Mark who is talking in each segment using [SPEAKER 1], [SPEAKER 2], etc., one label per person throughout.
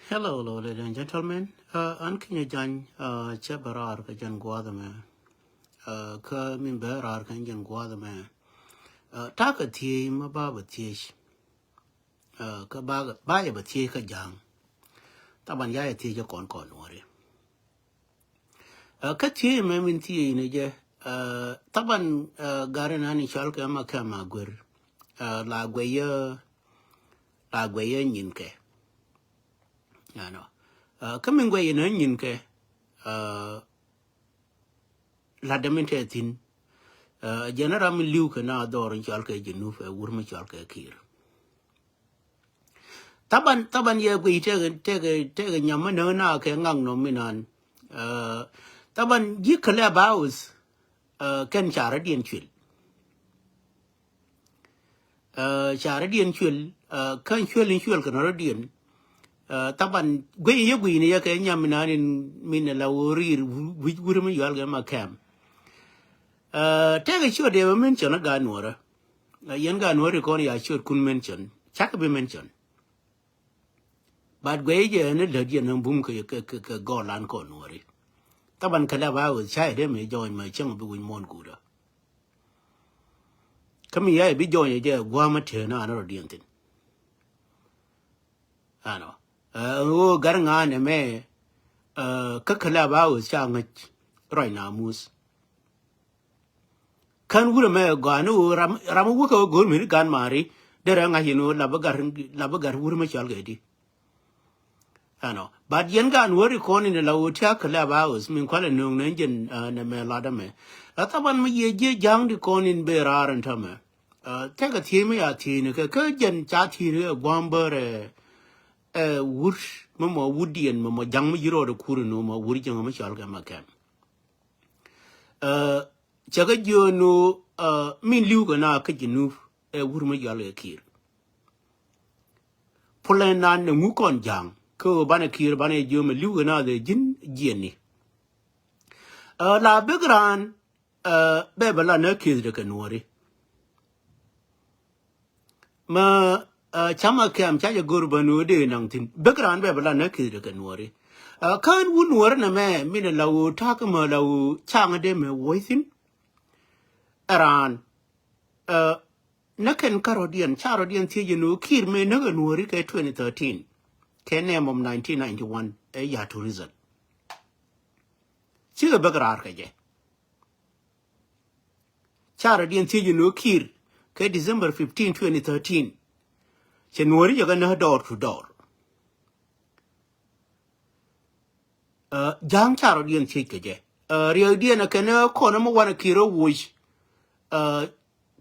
[SPEAKER 1] Hello, ladies and gentlemen. An kenya jan che barar ka jan gwada me. Ka min barar ka jan gwada me. Ta ka tie ma ba ba tie shi. Ka ba ya ba tie ka jang. Ta ban ya tie ja kon wore. Ka tie me min tie ne je. Ta ban gare na ni chal ka ma ka ma gur. La gwe ye nyin ke. Ano. Coming way in onion ke la demente tin general mi liu na dor in chalke jinu fe wurma chalke kir taban ye gwi tege nyama no na ke ngang no minan taban yi kala baus ken chara dien chwil kan chwil kan rodien taban gwi ni ya ke nyamina min la wori wurma yalga makam take sure they mention a ganwara yen ganwara kon ya sure kun mention chak be mention but gwe je ne de je nan bum ke go lan kon wori taban kala ba wo chai de me join me chang bu win mon guda kami ya bi join je gwa ma the na no dientin ano o garanga ne me ka kala ba wo cha ngach roi na mus kan wura me ganu ramu wuka gol mi gan mari dere nga hino labagar wura me chal gedi ano bad yen gan wori koni ne lawo tia kala baus min kwala nung ne jen ne me lada me ataban me ye je jang di koni be raran tame te ka thi me ya thi ne ka jen cha thi re gwambere wur mo wudien mo jang me yiro de kuru no mo wuri jang me chal ga makam chaga jono min liu na ka jinu wurma yale kir pulen nan ne ngukon jang ko bana kir bana joma liu na de jin jeni la begran bebela na kir de kanori ma chama kam chaja gurbanu de nang tin begran bebela na kir de kanori kan wunwar na me min lawo takama lawo changa de me woisin aran naken karodian charodian tijenu kir me naga nuori ke 2013 ke name of 1991 ya tourism chiga bagrar ke je charodian tijenu kir ke December 15 2013 che nuori jaga na door to door jang charodian tike je rio dia ke na kono mo wana kiro wuj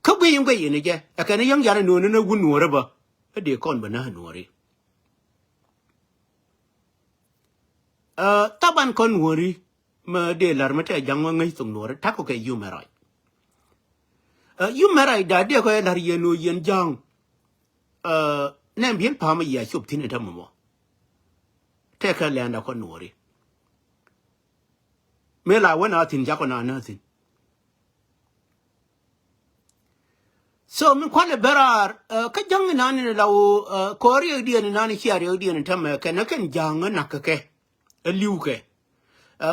[SPEAKER 1] ka gwe ne je akane yang jana no na gun nuora ba de kon ba na nuori taban kon nuori ma de lar mate jang ngai tung nuora tako ke yumerai da de ko lar yeno yen jang nem bien pa ma ya chup tin ta mo te ka landa kon nuori me la wana tin ja ko na tin so min kwale berar ka jang nani lawo kori di ni nani chiari di ni tama ka na kan jang na ka ke liuke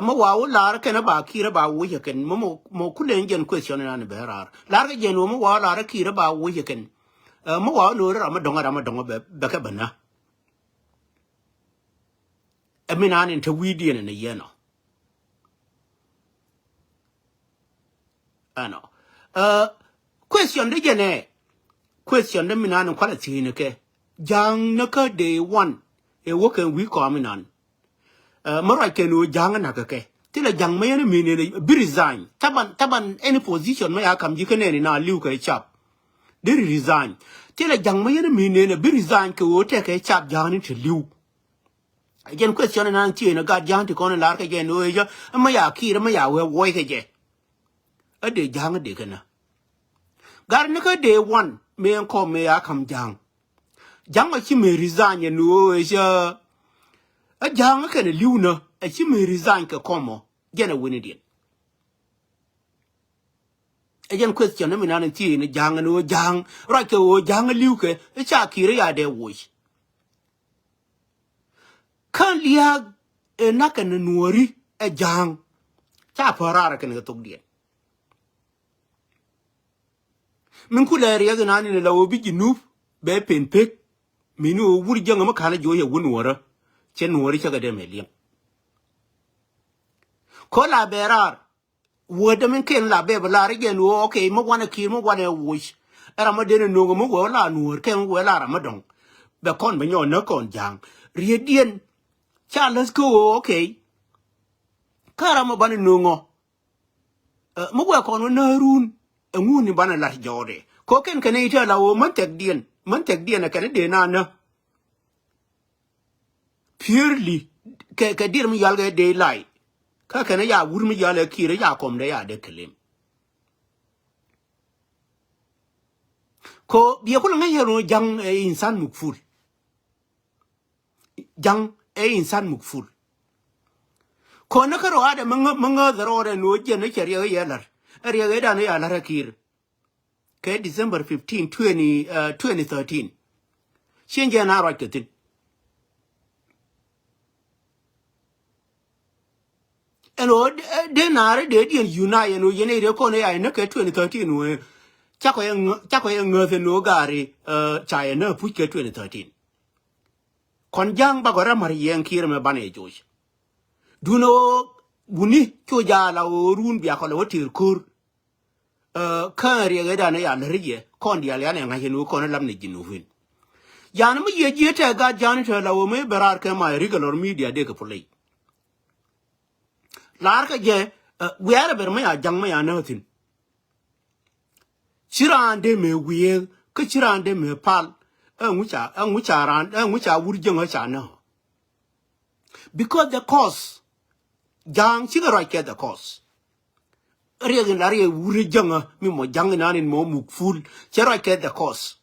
[SPEAKER 1] ma wa la ka na ba kira ba wo ya ken mo kulen gen question nani berar la ga gen mo wa la kira ba wo ya ken ma wa no ra ma donga be ka bana aminani ta widi ni yeno ano question de jene question de minan kwala tine ke jang naka day one e woken we kominan mara ke no jang na ke tila jang me ne mine bi resign taban any position me akam jikene ni na liu ke chap de resign tila jang me ne mine ne bi resign ke wo te ke chap jang ni te liu again question na tine ga jang ti kon la ke je no je ma ya ki ma ya we wo ke je ade jang de kana gar naka day one me ko me akam jang a chi me resign no je a jang ka ne liuna a chi me resign ka komo gena wini din again question na minan ti ne jang no jang right ko jang liu ke cha ki ya de wo kan liag e nakan nuori e jang cha parara kan tok dien min kula riya ga nani la obi jinuf be pen pek minu wuri janga ma kana jo ye wonwara chen nuori cha ga de meliam ko la berar woda min ken la be la rigen wo okay mo wana ki mo wana wush era ma de no mo wo la nuor ken wo la ra ma dong be kon be nyon na kon jang riedien cha let's go okay kara mo bani nungo mo gwa kono na run nguni bana la jode ko ken ken ita la wo man tek dien kan de na purely ke dir mi yalga de lai ka kan ya wur mi yala kire ya kom de ya de kelim ko biya ko nga yero jang e insan mukful jang e insan mukful ko na karo ada manga darore no je na kariya yalar ariya ga da na yalar kir ke December 15 2013 shenje na raketin eno de nare de dien unite no yene de ko ne ya na ke 2013 no chako ye ngothe no gari China pu ke 2013 kon jang ba gora mar yen kir me bane josh duno buni cho ja la run bia ko le tir kur kan ri ga da na ya riye kon dia ya ne ngaje no kon lam ne jinufin yana mu ye je ta ga jan ta la wo me berar ke ma regular media de ko play lar ka je we are ber me ya jang me ya na tin chirande me wiye ke chirande me pal ngucha ran ngucha wurjeng cha na because the cause jang chigara ke the cause regen la re wurjeng mi mo jang nanin mo mukful chira ke the cause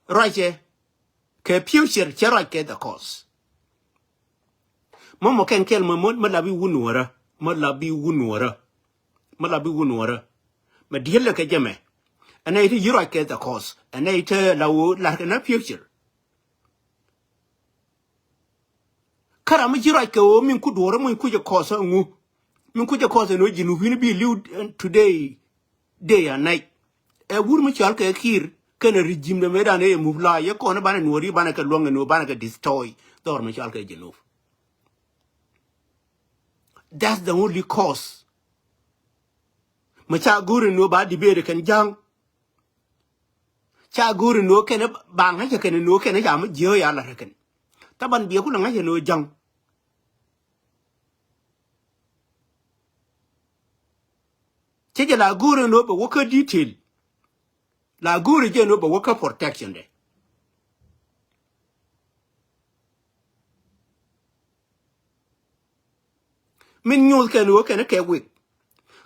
[SPEAKER 1] right ke future chira ke the cause mo ken kel mo la bi wunwara mo la bi wunwara ma dielle ke jame and it you right get the cause and it law like in a future kara mi right ko min ku doro min ku je cause ngu min ku je cause no jinu win be live today day and night e wur mi chal ke kir ken regime de medan e mubla ye ko na bana nori bana ka longa no bana ka destroy dor mi chal ke jinu that's the only cause ma cha guru no ba dibere kan jang cha guru no ken bang ha ken no ken ya ma je ya la ken taban biya ku na ha no jang che la guru no ba woka detail la guru je no ba woka protection de min nyol ken wo ken ke wik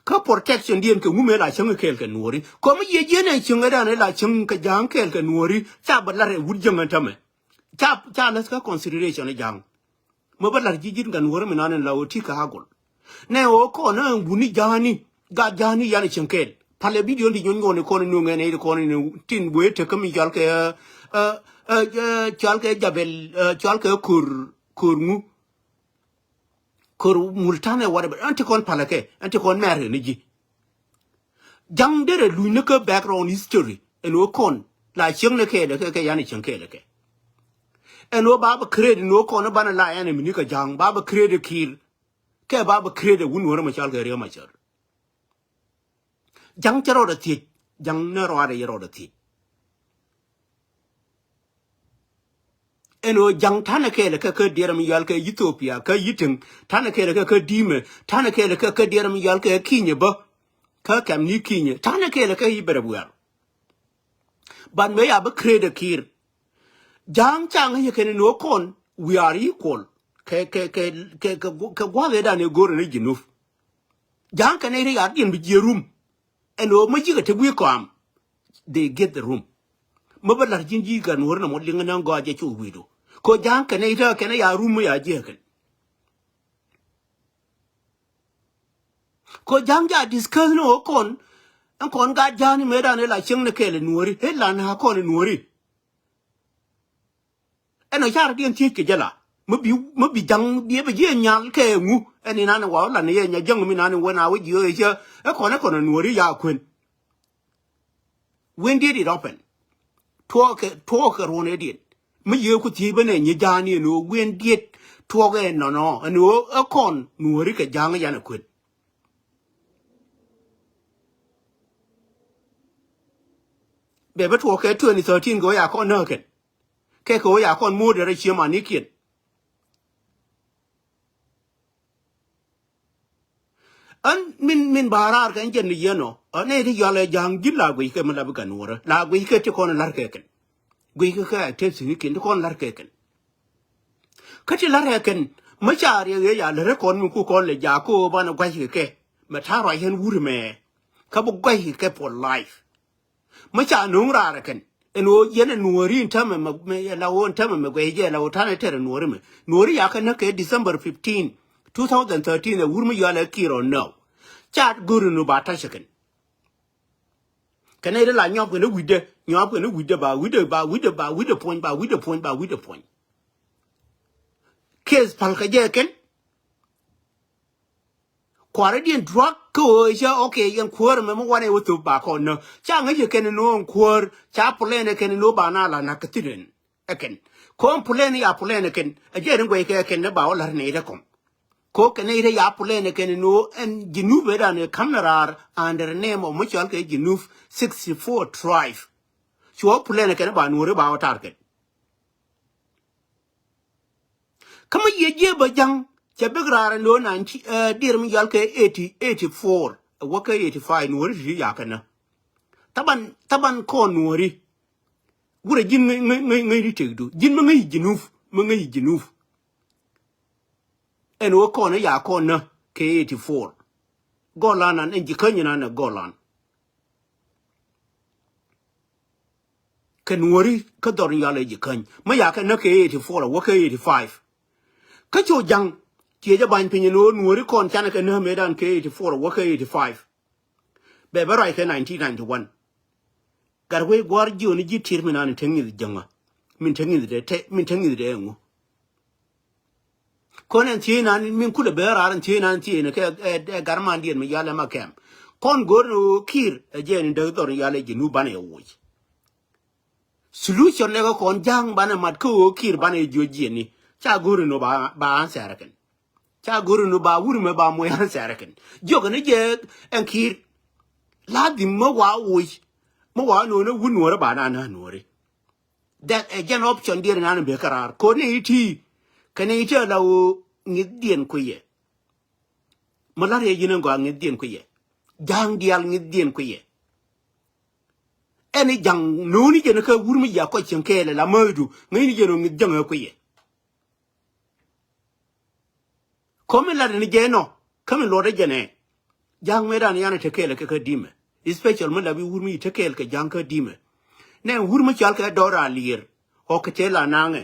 [SPEAKER 1] ka protection dien ke ngume la chang ke nori ko mi ye je na chang da na la chang ka jang ke nori cha ba la re wud jang antame cha la ka consideration jang mo ba la jijit kan wor mi nan la oti ka hagol ne o ko na buni jani ga jani ya ni chang ke pale video di nyon ngone ko no ngene ko ni tin bu te ka mi jal ke chal ke jabel chal ke kur mu kur multane whatever anti kon palake anti kon mere ni ji jang dere lu ne ka background history eno kon la cheng ne ke de ke yani cheng ke de ke eno ba credit no kon bana la yani mi ka jang ba credit kir ke ba credit wun wor ma chal ke re ma char jang charo da ti jang ne ro ara yero da ti eno jang tane ke le ka dere mi yal ke Ethiopia ka yitin tane ke le ka dime tane ke le ka dere mi yal ke kinye ba ka kam ni kinye tane ke le ka ibere buar ban me ya ba credit kir jang chang ye ken no kon we are equal ke gwa le da ne gore ne jinuf jang kan ere ya din bi jerum eno ma jiga te bu ko am they get the room mabalar jinji gan worna mo linga nan go je chu wido ko jang kan ita kan ya room ya je kan ko jang ja discuss no kon an kon ga jani me da ne la ching ne kele nuori he la na ko ne nuori eno char dien ti ke jala mo bi jang bi be je nyal ke ngu eni nan wa la ne ye nya jang mi nan wo na wo je e ko na Nuer ya kwen when did it open talk ron edit me ye ku ti bene ni jani no when did talk no no a kon Nuer ke jang ya na kwen be be talk 2013 go ya kon no ke ko ya kon mo de re chi ma ni kit an min barar kan jen ni yeno ane ti yale jang gilla gwi ke mala bukan wora la gwi ke ti kon lar ke ken gwi ke ka te si ken ti kon lar ke ken ka ti lar ken ma char ye ya le kon mu ku kon le ja ko ba na gwi ke ma ta ro hen wur me ka bu gwi ke for life ma cha nu ra ken eno yene nuori ntame me la won tame me gwi je la wotane tere nuori me nuori ya ka na ke December 15 2013 wur mu yale kiro no chat guru no ba ta shaken kana ida la nyop ne wide ba point case pal ka je ken kware dien drug ko ja okay yan kwor me mo wane wutu ba ko no cha ngi ken no kwor cha plane ken no ba na la na katiren eken ko plane ya plane ken aje ngwe ke ken ne ba wala ne ida kom ko kenere ya plane ken no en Jinuve dan kamnarar under name of mutual ke Jinuf 64 tribe so plane ken ba no ba target kama ye ba jang che begrara no 90 dir mi yal ke 84 waka 85 no ri ya kana taban ko no ri gure jin ngai ri tegdu jin ma ngai Jinuf en wo ko na ya ko na ke 84 golan an enji kanyina na golan ken wori ka dor yale ji kan ma ya ka na ke 84 wo ke 85 ka cho jang tie ja ban pin no wori kon chana ke na medan ke 84 wo ke 85 be barai ke 1991 garwe gwar ji oni ji tirmina ni tengi janga min tengi de ngo konen tina min kula beraran tina ke garman dien mi yale makem kon gorno kir ajen de dor yale jinu bane wuj solution le kon jang bane mat ko kir bane joji ni cha gorno ba ansaraken cha gorno ba wurme ba mo ansaraken joga ne je en kir ladim mo wa wuj mo wa no ne wunwore ba na nore that again option dien nan be karar ko ne iti kane ite lawo ngidien kuye malare yinen go ngidien kuye jang dial ngidien kuye eni jang noni jene ka wurmi ya ko chenkele la madu ngini jeno ngidjang kuye comme la ni jeno comme lo de jene jang medan yana tekele ka dime especially mo la bi wurmi tekele ka jang ka dime ne wurmi chal ka dora lir o ka tela nange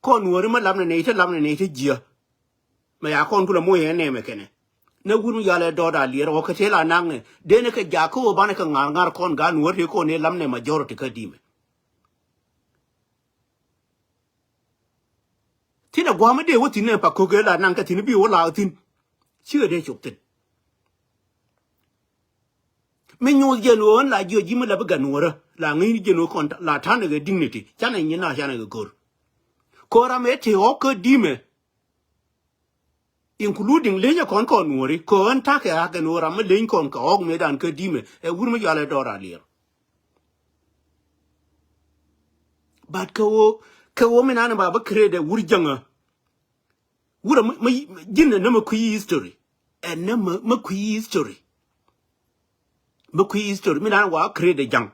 [SPEAKER 1] kon wori ma lamne ne te jia ma ya kon kula mo ye ne me kene na guru yale doda lier o ka tela nange de ne ka jako ba ne ka ngar kon ga wori ko ne lamne majority ka dime tina gwa ma de woti ne pa ko ga la nang ka tin bi wala tin chue de chuk tin me nyu je no la jo ji ma la ba ga nuora la ngi je no kon la tan ga dignity chana ni na chana ga gor kora meti oko dime including lenya kon nori ko an take ha ga nora me len kon ka og medan ka dime e wurma yale dora lir but ko minana baba krede wurjanga wura jinna na ma ku history and na ma ku history minana wa krede jang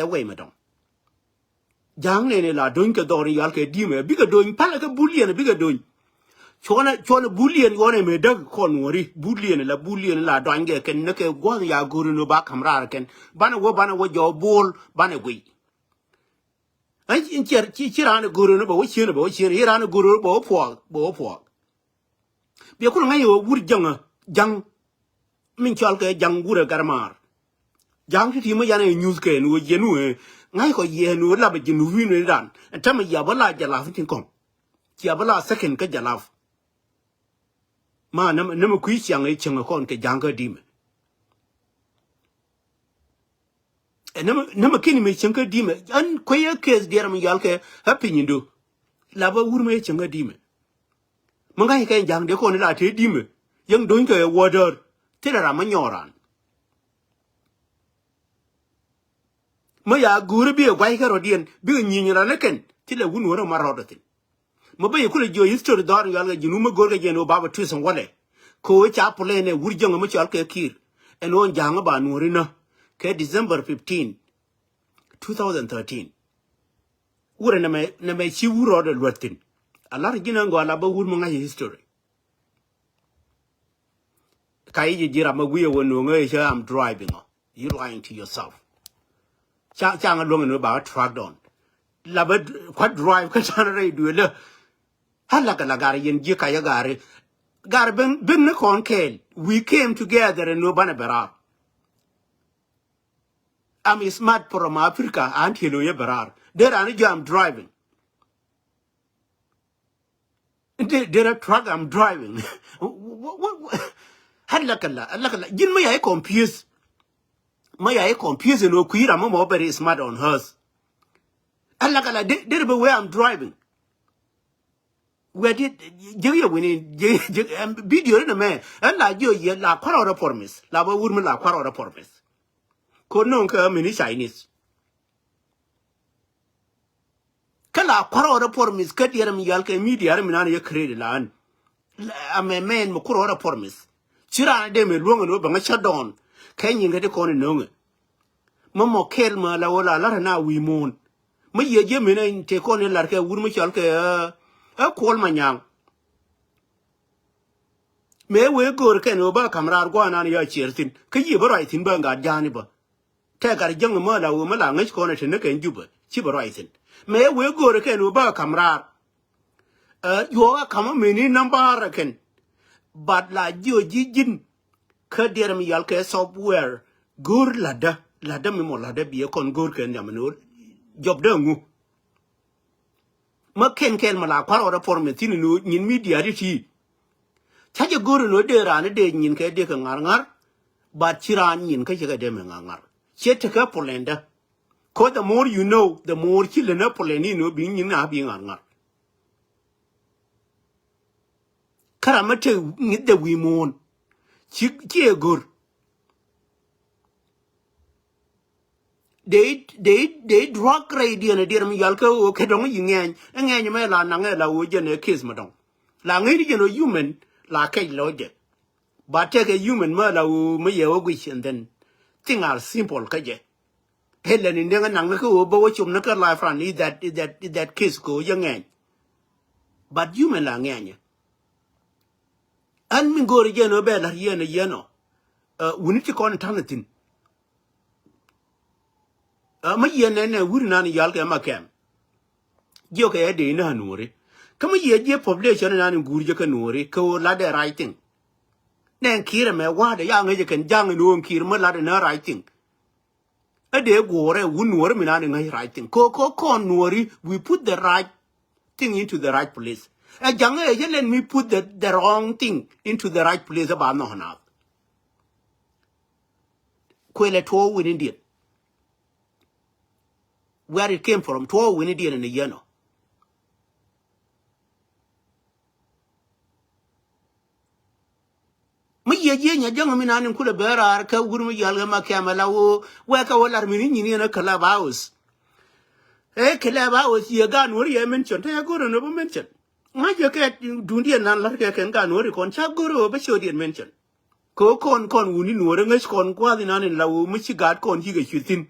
[SPEAKER 1] e we madam jang ne la doin ka dori yal ke dime biga doin pala ka bulien biga doin chona bulien wona me dag kon wori bulien la doinge ken ne ke gwan ya guru no ba kamra ken bana wo jo bol bana gui ai in ci ran guru no ba wo chien ran guru bo po bi ko ngai wo wur jang min chal ke jang gura garmar jang ti ma yana news ke no je nu ngai ko ye no la ba jinu wi no ran ta ma ya bala jala tin kon ya bala second ka jala ma na ma ku xiang e cheng kon ke jang ka di me na ma kini me cheng ka di me an ko ye kes der ma yal ke happy nyindo la ba wur me cheng ka di me ma ngai ka jang de ko ni la te di me yang doin ke water te ra ma nyoran ma ya guru bi gwai ka rodien bi nyi ra leken ti le wun wora ma rodatin ma ba yekule jo history dar yal ga jinu ma gorga jeno baba twison wale ko cha pole ne wurjong ma chal ke kir en on jang ba nurina ke December 15 2013 wure na me chi wuro de lwatin alar gina ngo ala ba wur mo ngai history kai ji jira ma wiye wono ngai sha am driving you lying to yourself cha nga long no ba track down la ba kwat drive ka tan re du le hala ka la gar yen ji ka ya gar ben ne kon kel we came together and no bana berar I'm smart from Africa and hello ya berar there and I'm driving there a truck I'm driving what hala ka la jin ma ya confused ma ya confused no kuira mo very smart on hers hala ka la there be where I'm driving where did you winning video in a man and like you la quarter promise la ba wurm la quarter promise ko non ka mini Chinese kala quarter promise ka dira mi yal ka media mi na ya create lan a me men mo quarter promise chira de me luongo no ba nga shadon kan yin ga de ko no mo kel ma la wala la na wi mon mo ye je me na te ko ne la ka wurm chal ka a kol manyang me we gor ken oba kamrar go anan ya chertin ke yi barai tin ba ga jani ba ta gar jang ma la wo ma la ngai ko na tin ken juba chi barai tin me we gor ken oba kamrar yo ga kama me ni number ken bad la jo jin ka der mi yal ke software gor lada mi mo lada bi kon gor ken ya no job de ngu ma ken ma la kwaro da forme tin no nyin media ri ti chaje goro no de ran de nyin ke de ka ngar ba chiran nyin ka ga de me ngar che te ka polenda ko the more you know the more chile na poleni no bi nyin na bi ngar kara mate ni de wi mon chi gor they drug radio na dir mi yal ka o ke dong yin ngen me la na nge la o je ne kiss ma dong la ngi je no human la kai loje but take a human ma la o me ye o gwi and then thing are simple ka je helen in nga nang ka o bo chum na ka la fran that kiss ko yang ngen but human la ngen an mi gori je no be la ye no unity kon tanatin ma ye ne wuri na ni yal ka ma kem jo ka de na nuri kama ye je population na ni guri je ka nuri ko la de writing nen kire me wa de ya nge ken jang no kire ma la de na writing a de gore wunur mi na ni ngai writing ko nuri we put the right thing into the right place a jang e je let me put the wrong thing into the right place about no na ko le to win Indian where it came from to win Indian in the yano mi ye nya jang mi nanin kula berar ka gurmi yalga ma kamala wo wa ka wala mi ni na kala baus kala baus ye gan wori ye mention ta goro no mention ma je ka dundi nan lar ka kan gan wori kon cha goro ba shodi mention ko kon wuni no re ngai kon kwa di nanin lawo mi ci gad kon ji ga shutin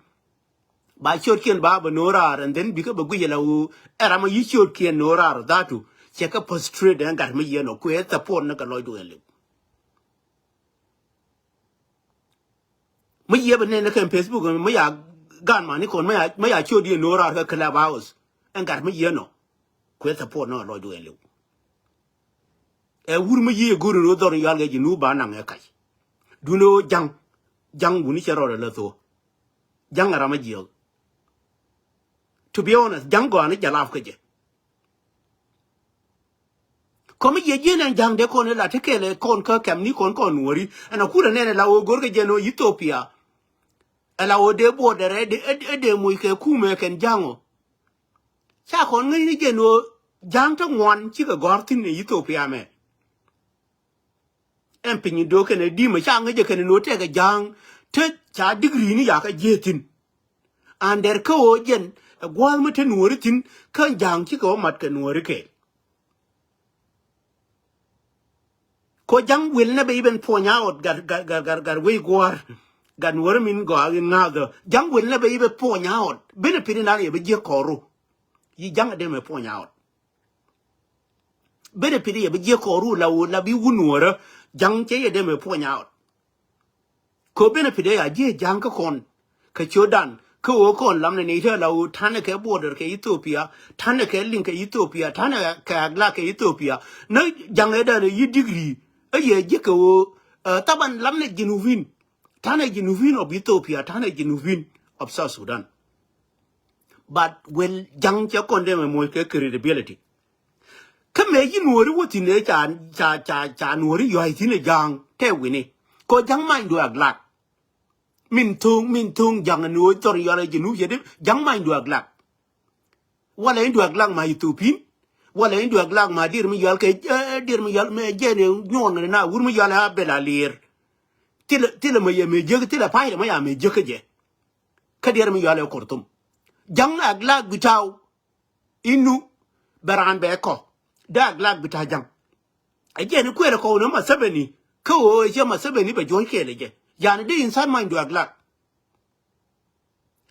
[SPEAKER 1] ba shod ken ba ba norar and then bika ba guye lawo era ma yi shod ken norar datu che ka prostrate an gar mi ye no ko ta pon na ka loido ele me ye bene na kan Facebook me ya gan ma ni kon me ya chodi no ra ka club house en gar me ye no ko ta po no lo do en lu e wur me ye goro no dor yal ga ji nu ba na ngai kai du no jang bu ni chero la to jang ara ma jio to be honest jang go an jalaf ke je komi ye jena jang de kon la tekele kon ka kam ni kon wori ana kura nene la o gorge je no Ethiopia ala o de border de mu ke kume ken jango cha kon ngi ni je no jang to ngwan chi ga gortin ni Ethiopia me en pinyi do ken di ma cha ngi je ken no te ga jang te cha degree ni ya ka jetin ander ko o jen gwal ma te nuori tin kan jang chi ko mat ke nuori ke ko jang wil na be ben ponya out gar we gwar gan nuori min go agin ngado jang wil na be be ponya out ben pin na ye be je koru yi jang de me ponya out ben pin ye be je koru la bi wunuora jang che ye de me ponya out ko ben pin ya je jang ka kon ka chodan ko o kon lam ne ni the la u tan ke border ke Ethiopia tan ke link ke Ethiopia tan ke agla ke Ethiopia na jang e da yi degree e ye je ko taban lam ne jinuvin tan jinuvin of Ethiopia tan jinuvin of South Sudan but well jang che kon de mo ke credibility kame yi nuori woti ne cha nuori yo ai tine jang te wini ko jang mai do aglak min tung jang nuori tor yo la jinu yede jang mai do aglak wala indu aglak ma Ethiopia wala indu aglak ma dir mi yal ke dir mi yal me jene nyon na wur mi yal ha belalir tile me ye me je tile pa me ya me je ke je ka dir mi yal kortum jang aglak bitaw inu baran be ko da glad bita jang again kwere ko no masabeni ko je masabeni be jon kele je yani de insan mind do glad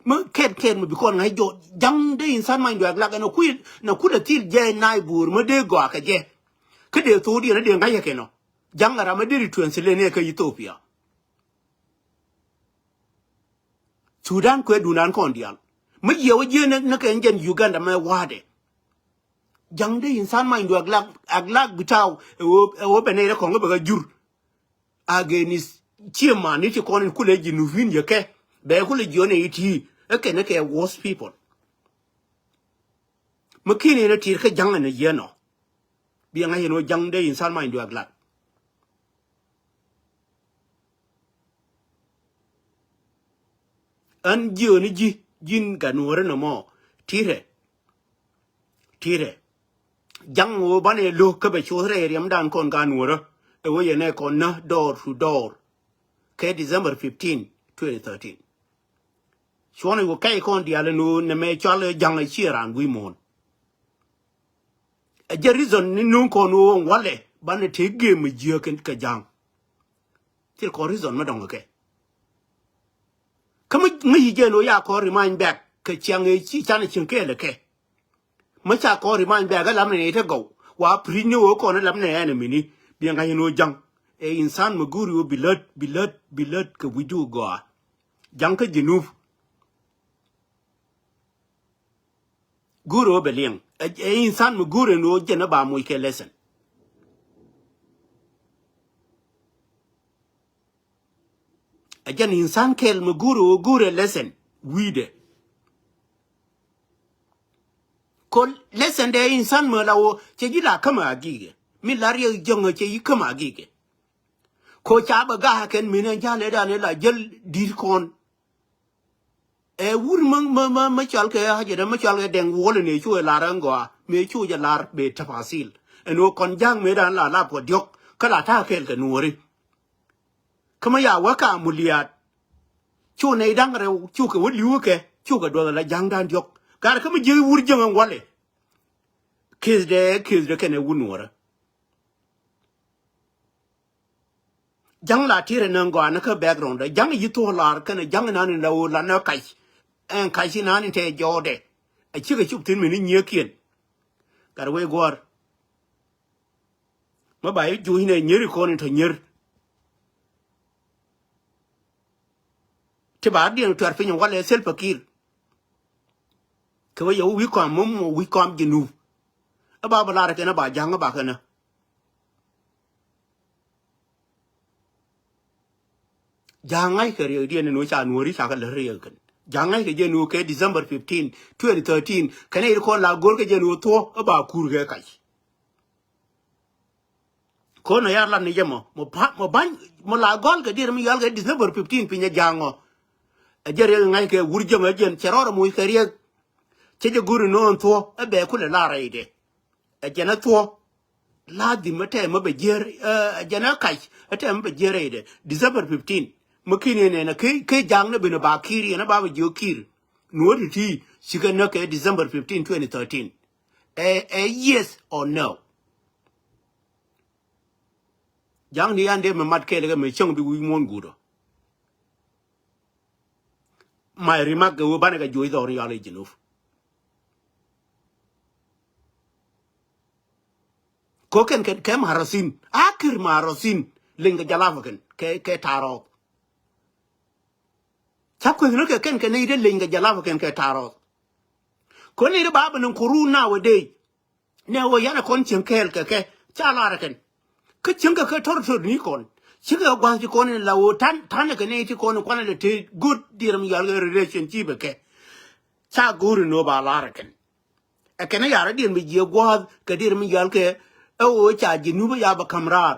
[SPEAKER 1] mo ket mo bikon ngai jo jang de insan mind do glad no ku da til je nai bur mo de go ka je ke de to di na de ngai ke no jang ara ma de translate ne ka Ethiopia Sudan ko dunan kon dial mo ye wo je na ka ngen Uganda ma wade jang de insan ma ndu aglak bitaw wo benere ko ngo ba jur agenis chiema ni ti kon kule jinuvin ye ke be kule jone iti ke ne ke worst people makini ne tir ke jang ne ye no bi nga yeno jang de insan ma ndu aglak an joni ji jin ganore no mo tire jang wo bane lo ke be chore riam dan kon ganore e wo ye ne kon na door to door ke December 15 2013 shwani wo kai kon diale no ne me chale jang chiran wi mon a reason ni nun kon wo wale bane te game je ken ka jang til ko reason ma dong ke kama ngi je no ya ko remind back ke chiang e chi chan chin ke le ke ma cha ko remind back ga lam ne te go wa pri ni wo ko ne lam ne ne mini bi nga no jang e insan ma guru bilad ke widu go jang ka jinuf guru beleng e insan ma guru no je na ba mu ke lesson ajan insan kel ma guru lesson wide kol lesson de insan ma lawo che gila kama agige mi lariya jonga che yi kama agige ko cha ba ga ken minen jale da ne la jel dir kon e wur ma chal ke ha je ma chal ke den wole ne chu la rango me chu ja lar be tafasil eno kon jang me dan la po diok kala ta kel ke nuori kama ya waka muliat chu ne dang re chu ke wuli ke chu ga do la jang dan diok gar kama je wur jang wole kiz de ken e wunuora jang la tire nan go na ka background jang yi to lar kana jang nan na o la na kai en kai si nan te jode a chi ga chup tin mi ni nye kien kar we gor ma ba yi ju ne nyeri ko ni to nyer te ba di to arfe nyon wala sel pakir ko yo wi ko mum wi ko am jinu aba ba la ke na ba jang ba kana jangai ke ri di ne no cha nuori cha ka le ri kan Jangai ke jenu ke December 15 2013 kane ko la gol ke jenu to ba kurge kai ko no yar la ni jemo mo ban mo la gol ke dir mi yal ke December 15 pinya jango a jere ngai ke wurje ma jen cheroro mo ke riek che je guru no to e be kule la reide e jena to la di mate mo be jer jena kai ate mo be jere December 15 makini ne na ke jang ne bino ba kiri na ba jo kir no ti siga na ke December 15 2013 yes or no jang ni ande me mat ke le me chong bi wi mon gudo my remark go bana ga jo do ri ale jinuf ko ken ke marasin akir marasin linga jalafaken ke taro chap ko no ke ken ne de linga jalafaken ke taro ko ne de baba nan kuruna wade ne wo yana kon chen kel ke chala raken ke chen ka tor ni kon chiga gwa ji kon la wo tan ke ne ti kon kon le te good diram yal relationship ke cha guru no ba la raken e ken ya ra dir mi je gwa ke diram yal ke o cha ji nu ba ya ba kamrar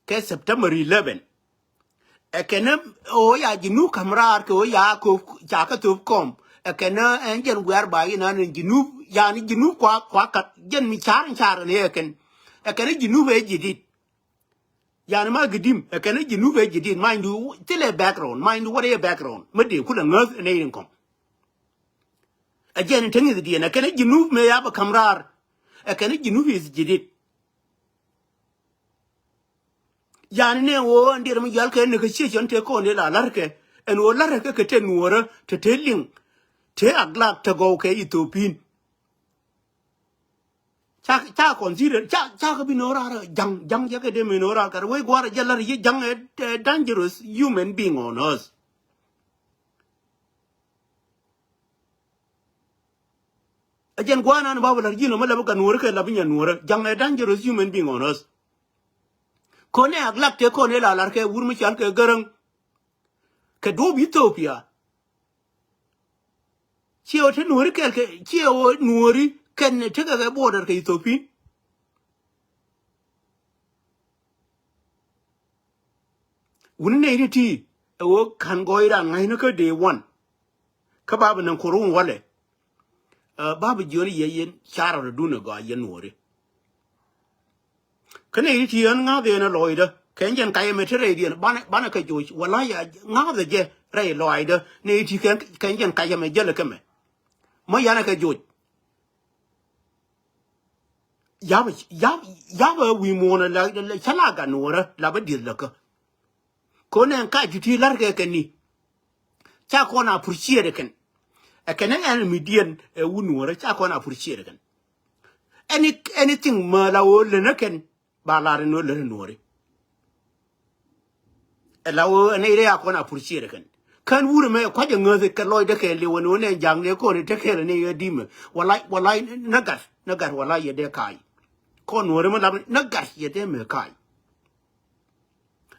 [SPEAKER 1] ke September 11 ekene o ya jinu kamrar ko ya ko chaka to kom ekene enjen gwer ba ina ne jinu ya ni jinu kwa kat jen mi char ne ekene jinu be jidit ya ni ma gidim ekene jinu be jidit mind you tele background mind what a background mede ku da ngas ne yin kom ajen tangi di na ekene jinu me ya ba kamrar ekene jinu be jidit yani ne wo ndir mi yal ke ne ke chechen te ko ne la larke en wo larke ke te nuora te telling te aglak te go ke Ethiopian cha consider cha ka binora jang ya ke de minora kar we gwar jalar ye jang a dangerous human being on us ajen gwana na babu larjino mala ka nuora ke labinya nuora jang a dangerous human being on us ko ne aglak te ko ne la larke wurmi chan ke garang ke do Ethiopia chio te nuori ke chio nuori ken te ga border ke Ethiopia wunne ne ti o kan goira ngai na ke day one ka babu nan kurun wale babu jori yeyen charo duna ga yen nuori kane ti an nga de na loida ken jen kay metere di bana ka joch wala ya nga de je re loida ne ti ken jen kay me jele keme mo yana ka joch yaba wi mona la chala ga nuora la ba dir la ko ne ka ti lar ke ni cha ko na purchiere ken e ken en midien e wunuora cha ko na purchiere ken anything ma la wo le na ken ba la no le nuore e la wo ne ire ko na purchiere ken kan wure me ko je ngode ke loy de ke le wono ne jang ne ko ne te ke ne ye dim walai nagar walai ye de kai ko nuore ma la nagar ye de me kai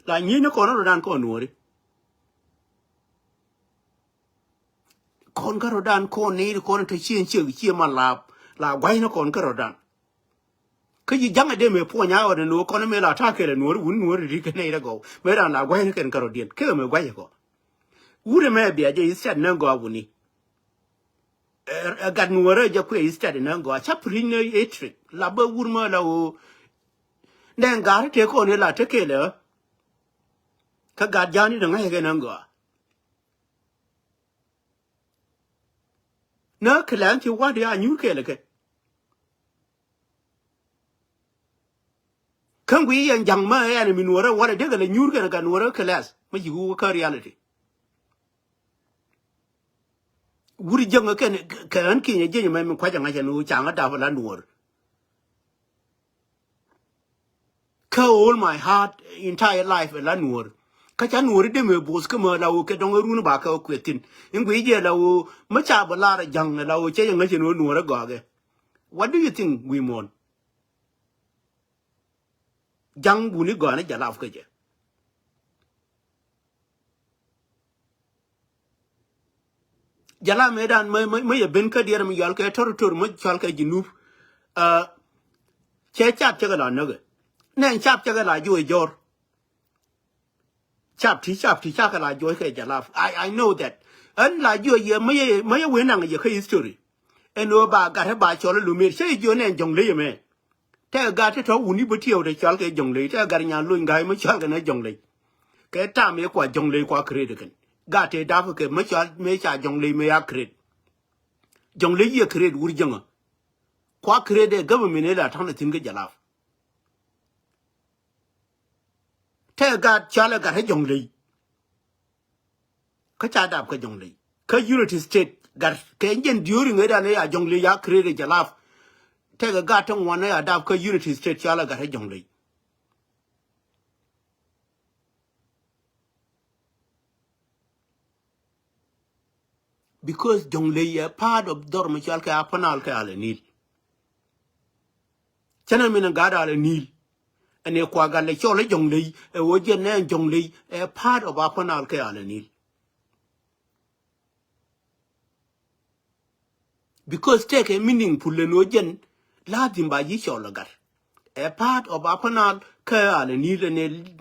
[SPEAKER 1] la nyi ne ko no dan ko nuore kon garo dan ko ne ko te chien chi ma la gwai no kon garo dan ke ji jang de me po nya o no ko me la ta ke le nuore wun nuore ri ke ne go me dan la gwai ne ken garo dien ke me gwai ko wure me bia je isad na go wuni gad nuore je ku isad na go cha pri ne etrik la ba wur ma la o den gar te ko ne la te ke le ka gad jani da ngai ke na go na klan ti wa de anyu ke le ke kan wi yan jang ma ya ne minore wala de le nyur ke ga nuore class ma ji ku ka reality wuri jang ke kan ki ne je me kwa jang ja nu chang da la nuore ka all my heart entire life la nuore ka cha nuore de me bos ka ma la o ke dong ru na ba ka ku tin ngwi je la o ma cha ba la jang la o che yang che nuore ga ge what do you think we want jang buni gone jalaf ke je jala medan me ben ka dier mi yal ke tor mo chal ke jinuf che chap che ga la no ge nen chap che ga la ju jor chap ti ka la ju ke jalaf I know that an la ju ye me we nang ye ke history eno ba ga ba chol lu me che ju nen jong le me te ga te to uni bu tiao de chal ke jong le te ga nya lu ngai mo chal ke na jong le ke ta me kwa jong le kwa kre de ken ga te da ke me cha jong le me ya kre jong le ye kre ur jong kwa kre de government la tan tin ke jalaf te ga chala ga he jong le ka cha da ka jong le ka unity state gar ke ngen during da ne ya jong le ya kre de jalaf te ga tan wana ya da ka unity state chala ga he jong le because jong le ya part of dorm chal ka apanal ka ale nil chana mina ga da ale nil ene kwa ga le chole jong le e wo je ne jong le e part of apanal ka ale nil because take a meaning pulle no jen la dimba yi chola gar a part of apanal ka ale nil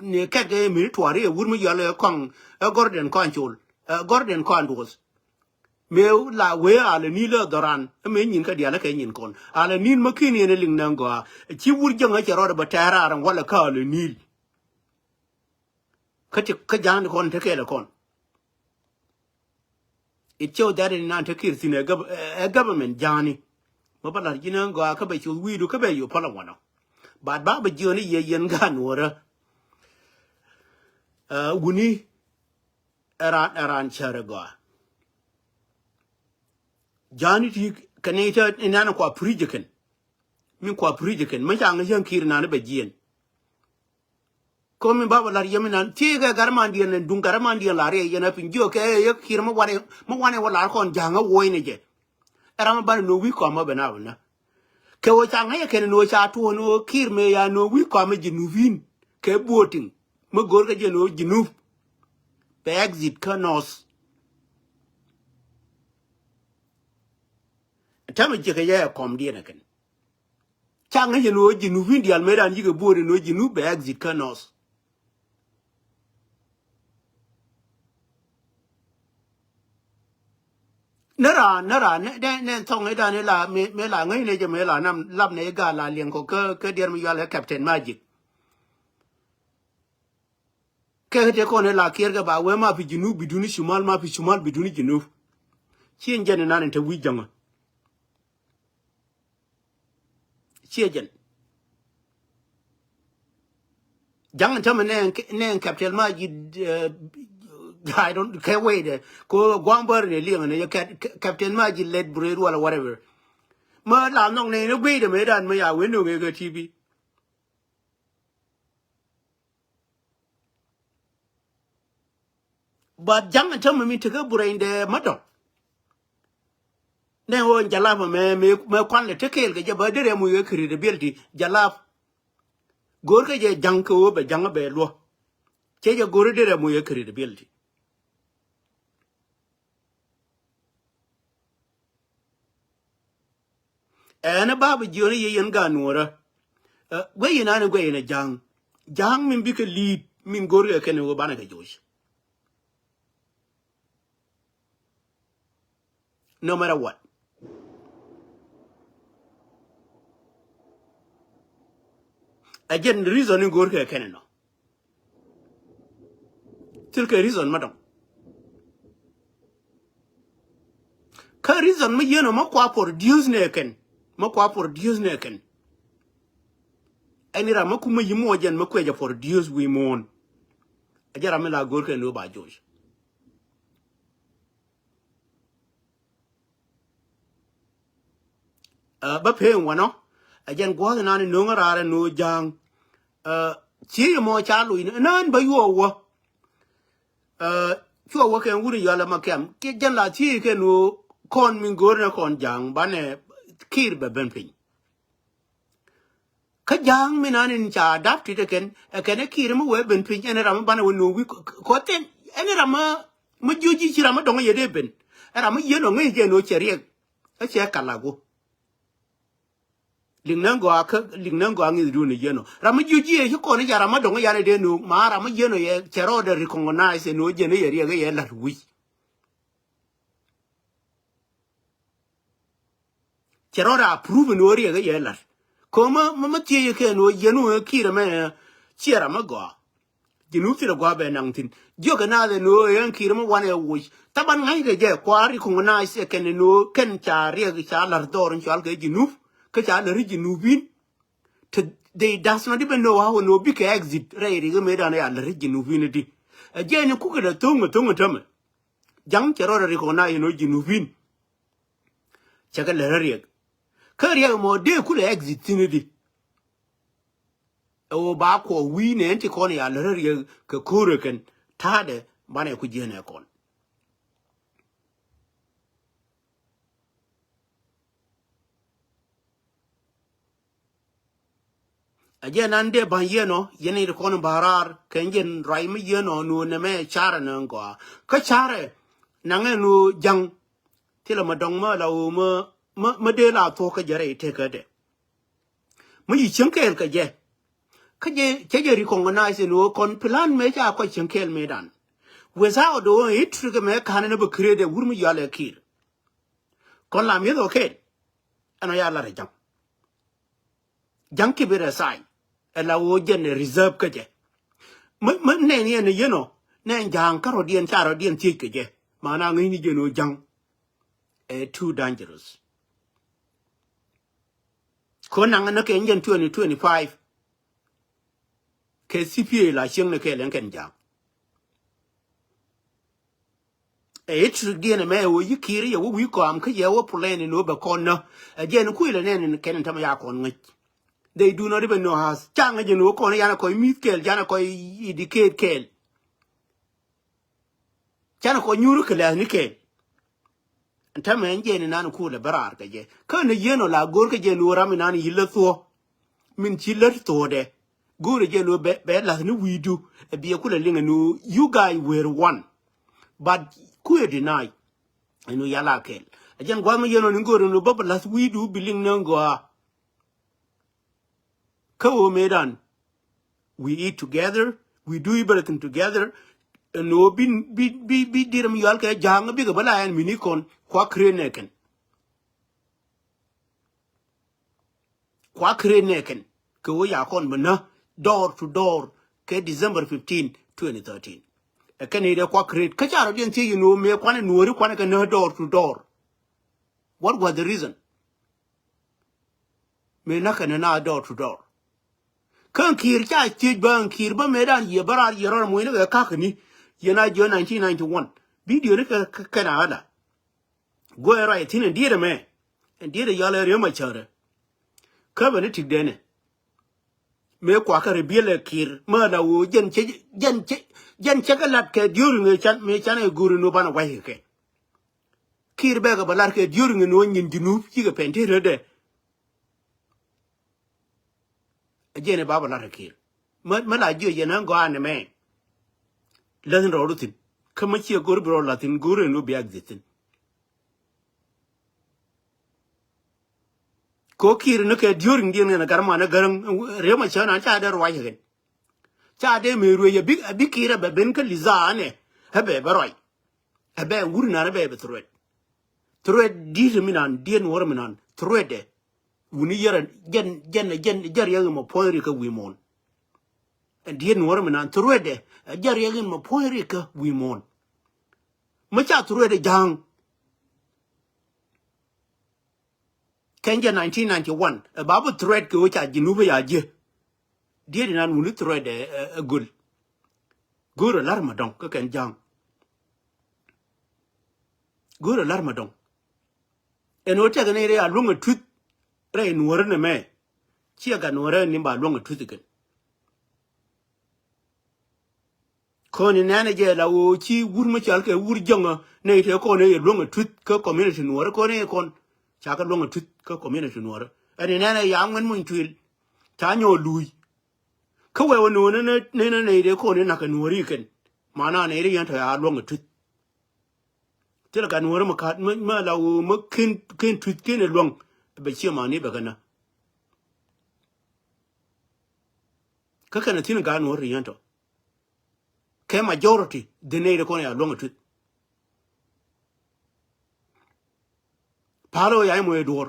[SPEAKER 1] ne ka ge mi tware wur mi yale kong a gorden kon dos me la we ale nil doran me nyin ka dia la ka nyin kon ale nil makini ne ling nango chi wur janga charo ba tara ran wala ka ale nil ka jan kon te ke le kon it show that in nan te kir sin a government jani ma bala jinan go ka be chu wi du ka be yo pala wana bad ba be joni ye yen gan wora wuni aran chara go jani ti kaneta inana kwa prijiken min kwa prijiken ma jang yan kir nan be jien ko min baba lar yeminan ti ga garman dien dun garman dien la re yena pin jo ke ye kir ma wane wala kon janga woine je era ban no wi ko ma bana na ke wo changa ye ken no cha to no kir me ya no wi ko ma jinuvin ke boating ma gor ga je no jinuf be exit kanos tama je ke ya kom dien ken changa ye no jinuvin dial me dan yige boore no jinuf be exit kanos nara ne thong ai da ne la me la ngai ne je me la nam lab ne ga la lien ko ke der mi ya le captain magic ke te ko ne la kier ga ba we ma fi jinu biduni shumal ma fi shumal biduni jinu chien jen na ne te wi janga chien janga ta me ne captain magic I don't care wait ko gwambar ne lien ne captain magic led bread wala whatever ma la nong ne gwe de me dan me ya we no ge tv but jang ta me te ga burain de mato ne ho jala me kwan le te kel ge ba de mu ge credibility jala gor ge je jang ko be jang be lo che je gor de mu ge credibility ena babu jori ye yen ga nora gwe ina ne gwe ina jang min bi ke lead min gor ge ken wo bana ge josh no matter what again the reason in gor ge ken no til ke reason madam ka reason me yeno ma kwa produce ne ken enira ma kuma yimo jen ma kweja produce we mon ajara me la gor ken no ba josh ba pe wano again gwa na ni no ngara no jang chi mo cha lu ni nan ba yo wo chuo wo ken wuri yala makem ke jan la chi ke no kon min gor na kon jang bane kir be ben pin ka jang mi nan in cha adapt it again ken kir mo we ben pin ene ram bana wono wi ko ten ene ram ma joji ci ram dong ye de ben ram ye no ngi je no cherie a che kalago lingnan go ngi du ni je no ram joji ye ko ne ram dong ya ne de no ma ram ye no ye chero de recognize no je ne ye ye la wi chero da approve no ye ye la Koma mama tie ke no yenu kira me chiera mago jinu tira gwa be nangtin joga na de no yan kira ma wane wuj taban ngai ge je kwari ko na se ken no ken cha re ge cha lar dor chal ge jinu ke cha lar jinu bin they does not even know how no big exit re ri ge me da ya lar jinu bin di je ni ku ge da tungu tama jang chero re ko na no jinu bin cha ga lar re Career mo de kule exit tinidi. O ba ko wi ne enti kon ya lere ke kureken tade bane ku jene kon. Aje nan de ban yeno yene de kon barar kenjen raimi yeno no ne me chara nan go. Ka chare nange no jang tila madong ma la o ma de la to ka jare te ka de. Mu yi chenkel ka je. Kaje keje recognize no kon plan me ja ko chenkel me dan without do it trigger me kan na be create wurmu yale kir kon la mi do ke ana ya la jang ki bere sai ela wo jen reserve kaje ne ne yeno ne jang karo dien charo dien ti kaje mana ngi ni jeno jang too dangerous ko nang na ke ngen 2025 ke CPA la cheng ne ke len ken jang dien me wo yikiri wo wi ko am ke ye wo plan no be kon no again ku ile ne ken tam ya kon ngi they do not even know how chang je no kon ya na ko mi kel jana ko indicate kel jana ko nyuru kele ni ke tam en je ni nan ku le barar ke je kan ye no la gor ke je no ram nan yille so min chiller to de gor je no be la ni we do e bi ku le linga no you guys were one but ku deny inu yala kel ajan gwa me yeno ngoro no baba las we do biling nango ko medan we eat together we do everything together no bi diram yal ka jang bi ga bala en minikon kwa kreneken ko ya kon bana door to door ke December 15 2013 kane de kwa create ka jaro den ti you me kwane nuori kwane ka no door to door. What was the reason? Me na kana na door to door. Kan kir cha ti ban kir ba me dan ye bara ye ro mo ne ka kani ye na jo 1991 video ne ka kana ala go era tin and dire me and dire yale re ma chare ka ba ne ti de ne me kwa ka re biele kir ma na wo jen che ka lat ke diuru me chan e guru no bana wa ke kir be ga balar ke diuru no nyin jinu ki ga pente de jene baba la kir ma la jo ye nan go an me lazin ro rutin kama chi gor bro latin guru no bi exitin ko kir no ke diuru ngi ne na garma na garan re ma chana cha da ro wa ke cha de me ru ye bi kira be ben ka lizane habe baroi habe wurna na be thread di minan dien wor minan thread wuni yara jar yang mo poiri ka wimon dien wor minan thread jar yang mo poiri ka wimon ma cha thread jang Kenya 1991 babu thread ko cha jinuba ya je dien nan wuni thread gul alarma don ka kan jang gul alarma don eno ta ga ne re alunga tut re nuor ne me chia ga nuor ni ba lunga tut ga ko ni nane je la wo chi wur ma chal ke wur jonga ne te ko ne lunga tut ka community nuor ko ne kon cha ka lunga tut ka community nuor ani nane ya ngwen mun twil chanyo lui ka we no ne de ko ne na ka nuori ken mana ne ri yan ta ya long tu tela ka nuori ma la wo ma kin tu kin long be chi ma ni be kana ka kana tin ga nuori yan to ke majority de ne de ko ne ya long tu palo ya mo edor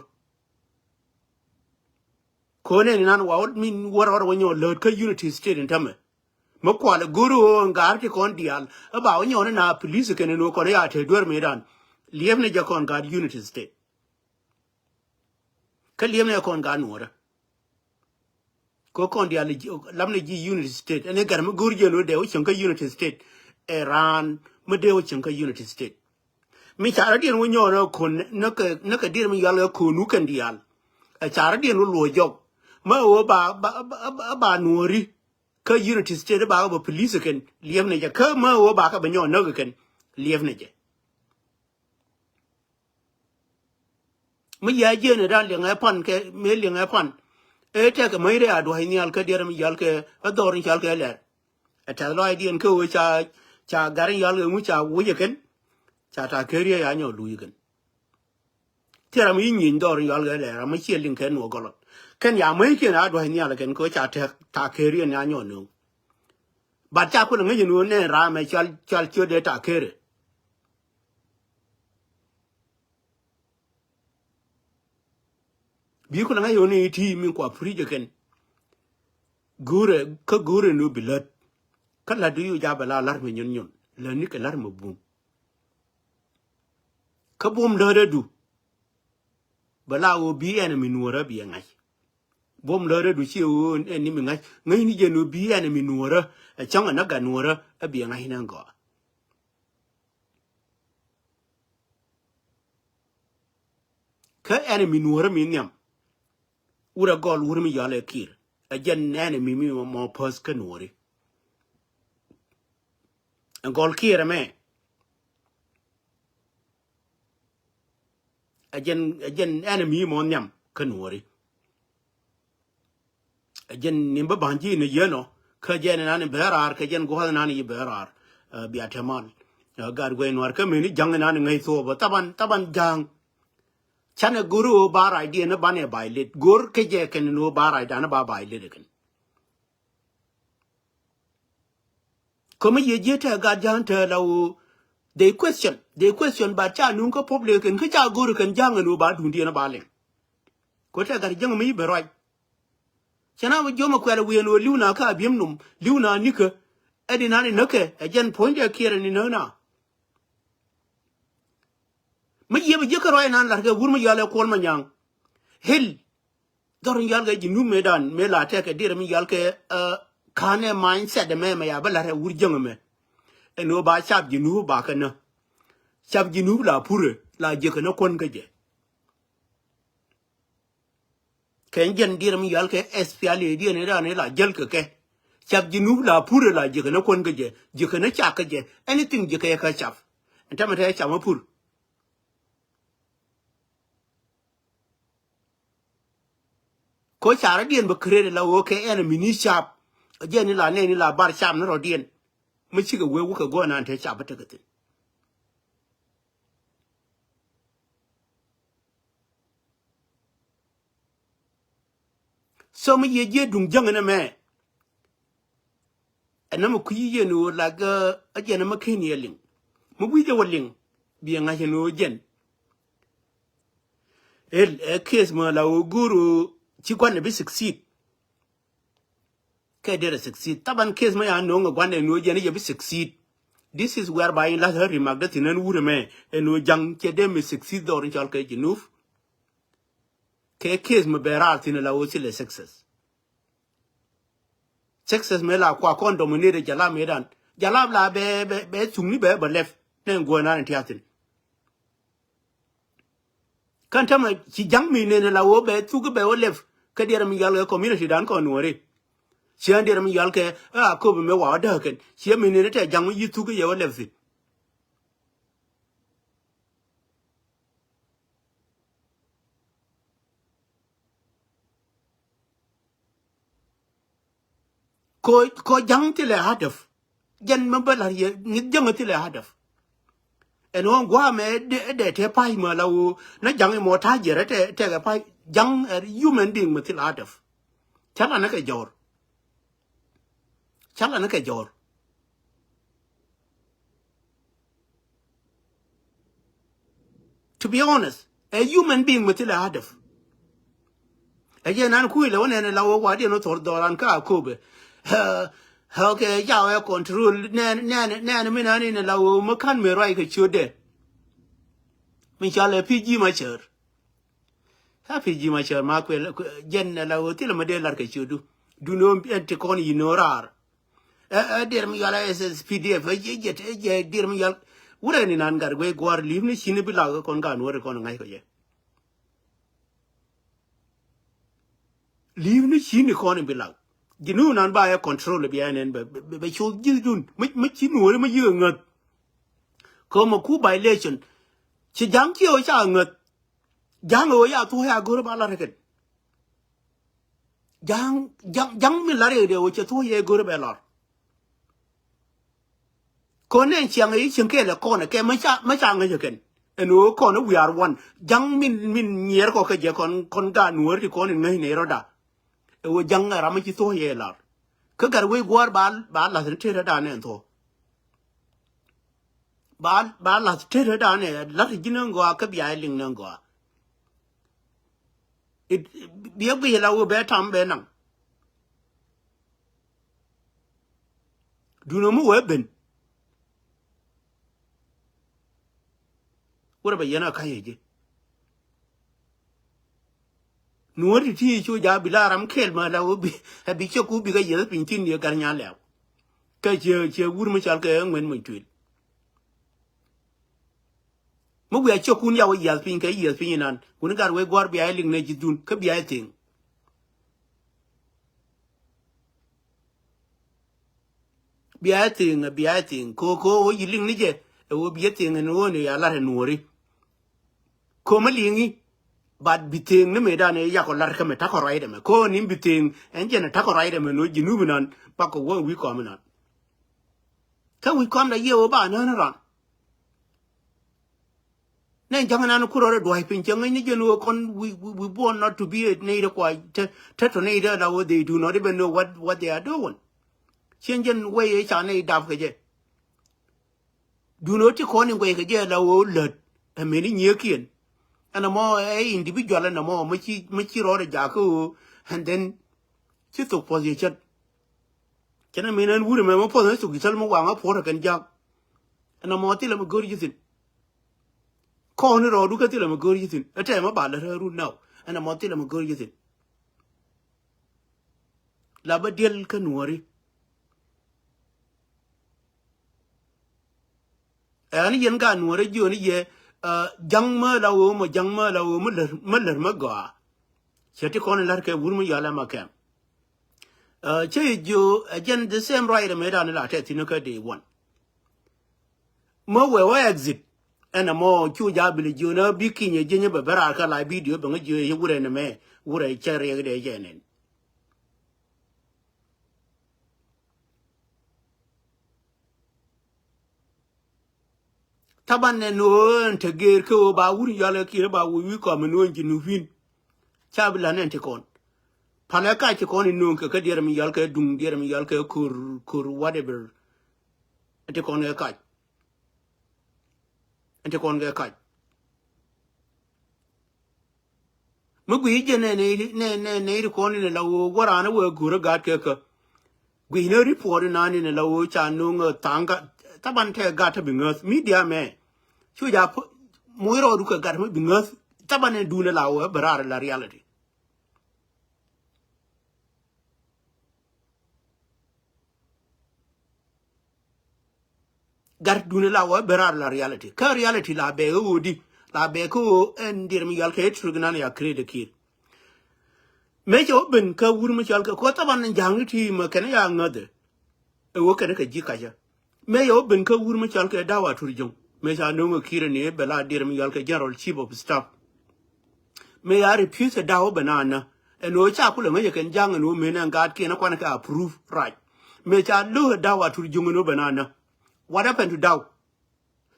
[SPEAKER 1] ko ne nan wa min war wonyo lo ka unity state in tame ma kwale guru ngar ti kon dial ba wonyo na police ken no ko ya te dor medan liam ne ja kon gar unity state ka liam ne kon ga nora ko kon dial lam ne ji unity state ene gar ma guru je no de o ka unity state Iran ma de o ka unity state mi chara dien wonyo no kon na ka dir mi yal ko nu kan dial a chara dien lo jog ma o ba nuori ka unity state ba ba police ken liam ne ja ka ma o ba ka banyo no ken liam ne ja mi ya je ne dan le ngai pan ke me le ngai pan e te ka mai re ado hi nyal ka der mi yal ke ador ni yal ke le a ta lo idea ko cha garin yal mu cha wo ye ken cha ta ke ri ya nyo lu yi ken tera mi nyin dor yal ke le ra mi che lin ken no golot ken ya mai ke na ado hi nyal ken ko cha ta ke ri ya nyo no ba cha ko ngi nu ne ra me chal cho de ta ke re bi ko ngi yo ni ti min kwa free je ken gure no bilat kala du yu ja bala lar me nyun le ni ke lar mo bum ka bum le du bala o bi en mi nuora bi ngai bum le du chi o en ni mi ngai ni je no bi en mi nuora a chang na ga nuora a bi ngai na go ka en mi nuora mi nyam ura gol ura mi yale kir a jen en mi mo pos ka nuori en gol kir me a jen en mi mo nyam ka nuori a jen nimba banji ne yeno ka jen na ne berar ka jen go na ne berar bi atamal gar go enwar ka meni jang na ne ngai so ba taban jang chana guru bar idea na bane bailit gur ke je ken no bar idea na ba bailit ken kuma ye je ta ga jang ta lawo they question ba cha nun ko public ken ka cha guru ken jang no ba dun dia na ba le ko ta gar jang mi be roi chana wo joma kwela wi no liuna ka biem num liuna nika edina ni nake ajen point ya kire ni na ma yebe je ka roi nan la ga wurma yale ko ma nyang hel dorin yal ga jinu medan me la te ka dir mi yal ke kane mindset de me ya bala re wur jeng me eno ba chap jinu ba kana chap jinu la pure la je kana kon ga je ken jen dir mi yal ke espiali di ne da ne la jel ke chap jinu la pure la je kana kon ga je kana cha ka je anything je ka chap entama te cha ma pur ko chara dien ba krede la wo ke en mini chap je ni la ne ni la bar chap no dien mi chi ga we wu ka go na te chap ta ka so mi ye je dung jang na me anama ku yi no la ga aje na ma ken yeling mu bu je woling bi nga je no jen el case ma la guru chi kwan bi succeed ke dere succeed taban case ma ya no nga kwan no jen ye bi succeed this is whereby in la remark that in wure me eno jang ke dem succeed or in chalke jinuf ke case ma beral tin la wo le success me la kwa kon dominate jala medan jala la be sungni be lef ne go na ntiatin kan tama ci jang mi ne la wo be tu be wo lef ka dere mi yal community dan ko nuore ci andere mi yal ke ko be me wa da ken ci mi ne te jang yi tu ke ye wo lef ko jang ti le hadaf jan mabala ye ni jang ti le hadaf eno gwa me de te pai ma lawo na jang mo ta jere te ga pai jang human being ma ti le hadaf chala na ka jor chala na ka jor to be honest a human being ma ti le hadaf aje nan ku le wona ne lawo wa de no tor doran ka ko be okay ya control ne mi na ni ne lawo mo kan me roi ka chude min chale pg ma cher ha pg ma cher ma ko jen ne lawo ti le ma de lar ka chudu du no ente kon yinorar der mi yala ss pdf je der mi yal wura ni nan gar go gwar limni shine bi la kon ga no re kon ngai ko je limni shine kon bi la ginu nan ba ya control bi anen be chu jidun mi chinu re ma yingat ko ma ku violation chi jang kyo cha ngat jang o ya tu ya go ba la re jang mi la re de o che tu ye go ba la ko ne chiang yi chen ke le ko ne ke ma cha ngai ken eno ko no we are one jang min nyer ko ke je kon ga nuor ki ko ne ngai ne ro da o jang ra ma chi to ye la ka gar we gwar ba la te da ne to ba la te da ne la ti jin ngo ka bi ai ling ngo it bi la wo be tam be nang du no mu we ben wura ba yana ka ye je nuor ti chu ja bilaram khel ma la wo bi bi che ku bi ga ye pin tin ye gar nya le ka che wur ma chal ke ngwen mo tu mo wi che kun ya wo ya pin ke ye pin nan kun gar we gwar bi ai ling ne ji dun ka bi ai ting bi ai ting ko wo yi ling ni je wo bi ting no ne ya la nuori ko ma lingi bad biting ne me da ne ya ko lar ka me ta ko raide me ko nim biting en je ne ta ko raide me no jinu binan pa ko wo wi ko minan ka wi kom da ye o ba na na ran ne jang na no ku ro do ai pin jang ni je no kon we born not to be ne de kwa te to ne da wo they do not even know what they are doing chen jen we ye cha ne da ke je do not ko ni we ke je la wo let a me ni nye kien and more individual and more much or jaco and then chit of position can I mean and would remember for us to get some one for can jump and a more till I'm a good using corner or look at till I'm a good using a time about her root now and a more till I'm a good using Labadil can worry and young gun worry you only ye jang ma la wo mo ler ma go chete kon lar ke wur mo yala ma kem che jo again the same right me dan la te tinu ka day one mo we exit and mo chu ja bi jo na bi kinye je nye be bara ka la video be ngi ye wure ne me wure chere de je nen taban ne no te ger ko ba wuri yala ki ba wi ko me no jinu fin chabla ne te kon pana ka te kon no ka der mi yal ka dung der mi yal ka kur whatever te kon ka te kon ka mo gwi je ne ko ne la wo wara na wo gura ga ka gwi ne report na ne la wo cha no tanga taban te ga ta bi ngas media me chu ja mo ro du ka ga bi ngas taban ne du ne la wo bara la reality gar du ne la wo bara la reality ka reality la be wo di la be ko en dir mi yal ke trugnan ya krede kir me jo ben ka wur mi yal ko taban ne jang ti ma ken ya ngade e wo ken ka ji ka ja me yo ben ka wur mi yal ke dawa turjum me ja no kire ne bela dir mi yal ke general chief of staff me ya refuse dawo banana and no cha kula me ken jang no me na gad ke na kwana ka approve right me cha lu dawa tu jungu no banana. What happened to daw?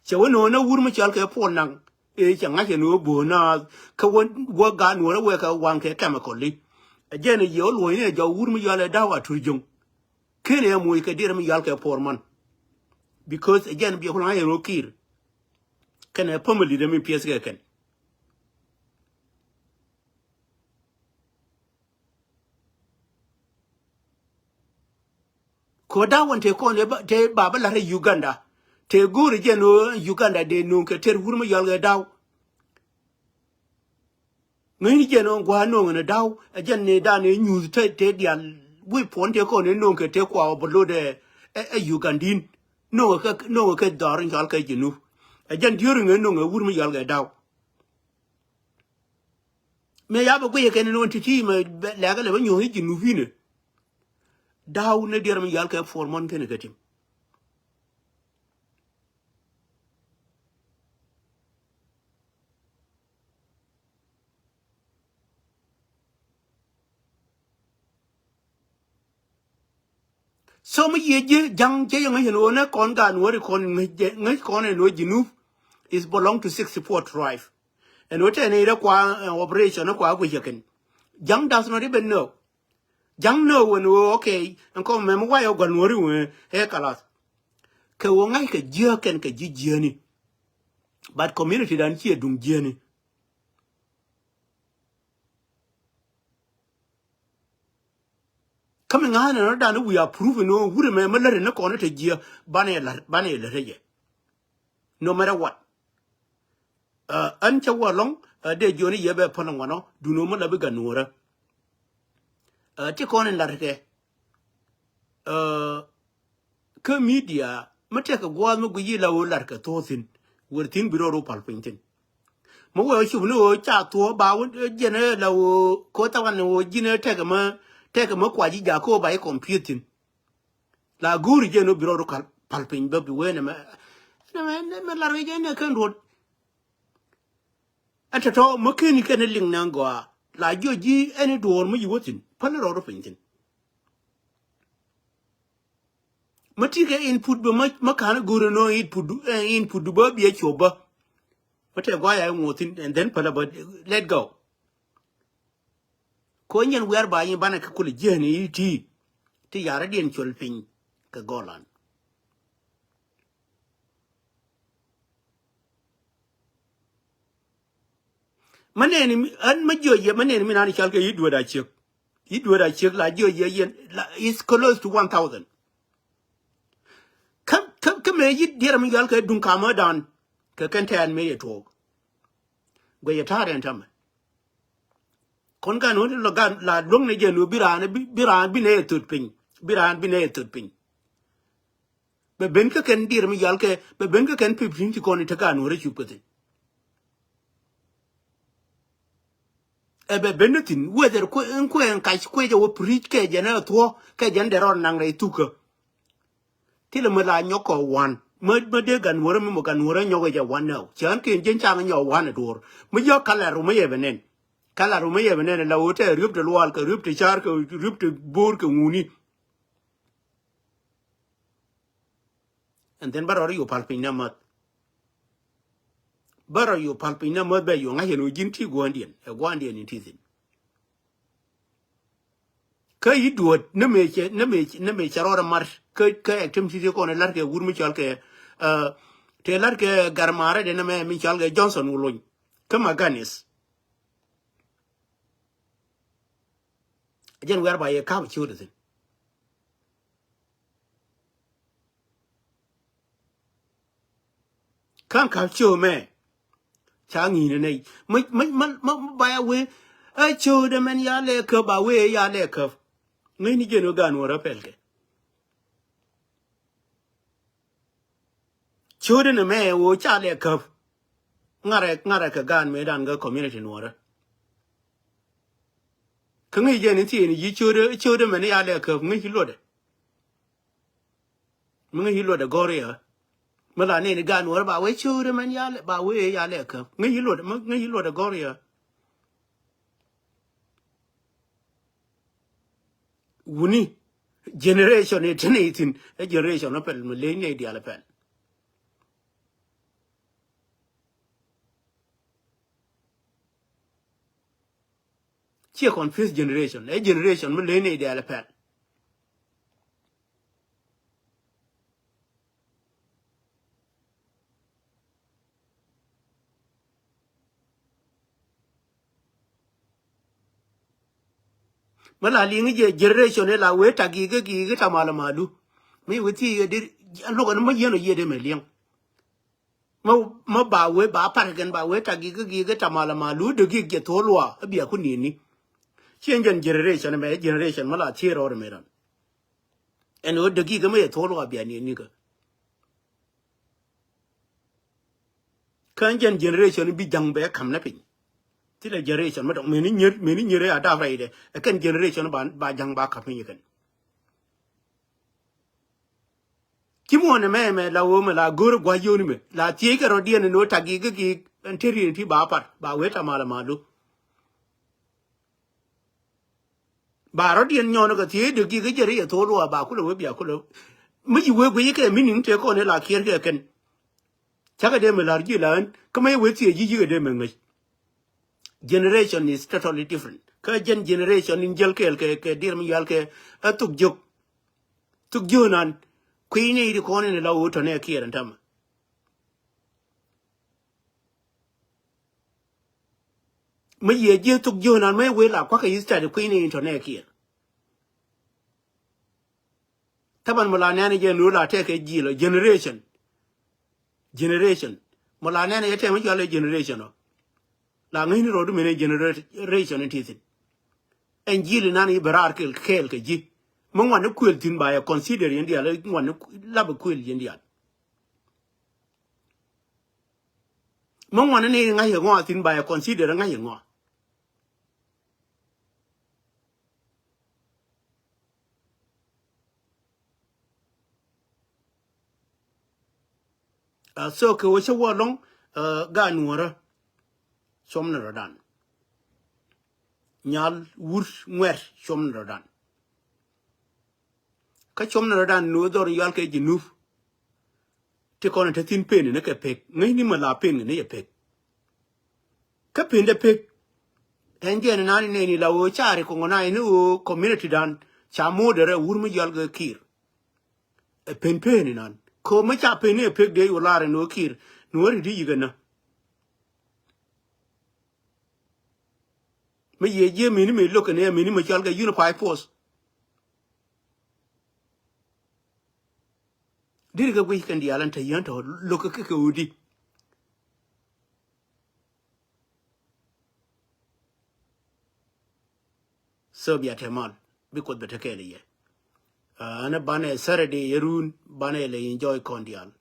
[SPEAKER 1] So when no woman shall get poor nang, chẳng ngay no bùa na, ka won wo ga no we ka wan ke chemical li. Again a yo lo ne jo woman yal dawa tu jung. Kene mo ka dir mi yal ke poor man. Because again be hona no kir. Can a family them in PS ken. Ko da won te ko ne te baba la Uganda. Te guri jeno Uganda de no ke ter wurma yal ga daw. Ngi jeno gwa no ne daw, again ne da ne news te dia we pon te ko ne no ke te kwa bolo de Ugandin. No ke darin yal ka jinu. Again during no wurma yal ga daw. Me ya ba gwe ken no titi me la ga le nyo jinu fine. Daw ne der mi yal ka for mon ken ke tim. So me ye jang je yang hin ona kon ga no kon ngai kon no jinu is belong to 64 tribe. And what any operation kwa ku yeken. Jang does not even know. Jang know when okay and come mem why you gon wori we he kalas. Ke wo ngai ke jeken ke jijiani. But community dan here dung jiani. Coming on and down we are proving no would remember letting no corner to jeer banner no matter what. Ancha walong de joni yebe ponongano do no mother bigger nora. Take on in larke. Ke media mateka guano guila o larka tothin were thin below palpinting. Mo you know chat to about general quota one or dinner take a quaji jaco by computing. La guri geno below palping baby when a man. La regina can road. At a all, mechanic and a ling nangoa. La Joji any door me you watching, panel or painting. Matika input be much makana guru no input do be a choba. But a guy I wanting and then palabot let go. Konyan whereby in Banakakuli journey tea. Tea already in Cholping, Kagolan. My name and my joy, my name in Anishalka, you do what I check. You do what I check like your is close to 1,000. Come here, you dear me, Yalka, don't come down. Kakan me at all. Where you're tired and tum. Congan only logan la long again, Biran be near to ping. Biran be near to ping. But Benka can dear me, Yalka, but Benka can pip him to con it again, or you put it. Ebe Benetin, whether Quen catch quaja or preach cage and a tour, cage and their own nangre took her. Till a mala nyoko one. Murdegan were Mogan were nyoga one now. Chankin Jenchang and your one at door. Major color Rumayevenen. Color Rumayevenen and la water ripped the wall, ripped the shark, ripped the board, mooney. And then Barrow you palping namat. Barrow you palping namat by you, I know Jinti Guandian, a Guandian in teasing. Kay do it, no make or marsh, kay attempt to go on a lark a wood Michalke, Telarke Garmara, and a man Michalke Johnson will come aganis. Again, whereby a cow children. Can't capture me. Changi in a by a way. I showed them and ya lake up away ya lake of. Many genogan were a pelke. Children a man wo Charlie cup. Narek a gun made and go community in water. Can we get in ye children and ya lake of me loaded. Me load a goria. Melanie the gun were about way children and ya by way ya lake of. Me load a goria. Wuni. generation 18 a generation of pel millennia di ala pel chi confused generation a generation millennia di ala pel mala lingi je generation la we tagi gi tamala malu mi wuti ye dir logo ma yeno yede me liang ma ba we ba pargen ba we tagi gi tamala malu de gi ge tolwa biya kunini change generation me generation mala chiro me ran en o de gi ga me tolwa biya ni ga kan generation bi jang be kam na pin ti la generation ma dong me ni nyere ada fa ide kan generation ba jang ba kam ni kan kimone me la wo me la gor gwa yoni me la tie ka rodien no tagi gi anteri ti ba par ba we ta mala malu ba rodien nyono ga tie de gi jere to lo ba ku lo we bia ku lo mi we we ke mi ning te ko ne la kier ke ken chaga de me la ji lan kama we tie ji de me ngai generation is totally different ka generation in jel ke dir mi yal ke tuk jo nan queen ni ko ne la wo to ne kier ntam me ye je tuk jo nan me we la kwa ka yista de queen ni to ne kier taban mala ne je no la te ke ji lo generation mala ne ye te me jale generation no la ngai ni ro du me generation ni titin en ji le nan i berar ke ji mo wan ku el tin ba ya consider india le wan la ba ku el india mo wan ne ngai ye ngwa tin ba ya consider ngai ye ngwa so ke wo che wo long ga nuora som na dan nyal wur ngwer som na dan ka som na dan no dor yal ke jinuf te kono te tin pen ne ke pek ngai ni ma la pen ne ye pek ka pen de pek enje na ni la wo chari ko ngona ni o community dan cha mo de re wur mi yal ga kir e pen nan ko ma cha pen ne pek de yo la re no kir no ri di ga na me ye je mi ni me lo ke ne mi ni ma yal ga unified force dir ga wi kan di alan ta yan to lo ke udi so bi atemal bi ko be te ke le ye ana bane Saturday yerun bane le enjoy kondial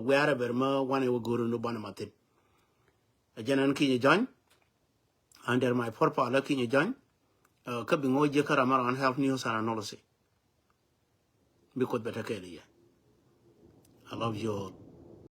[SPEAKER 1] wherever ma wane wo guru no bana matin janan ki join under my purpose la ki join ka bi ngo je kara mar an help news and analysis because better care. I love you all.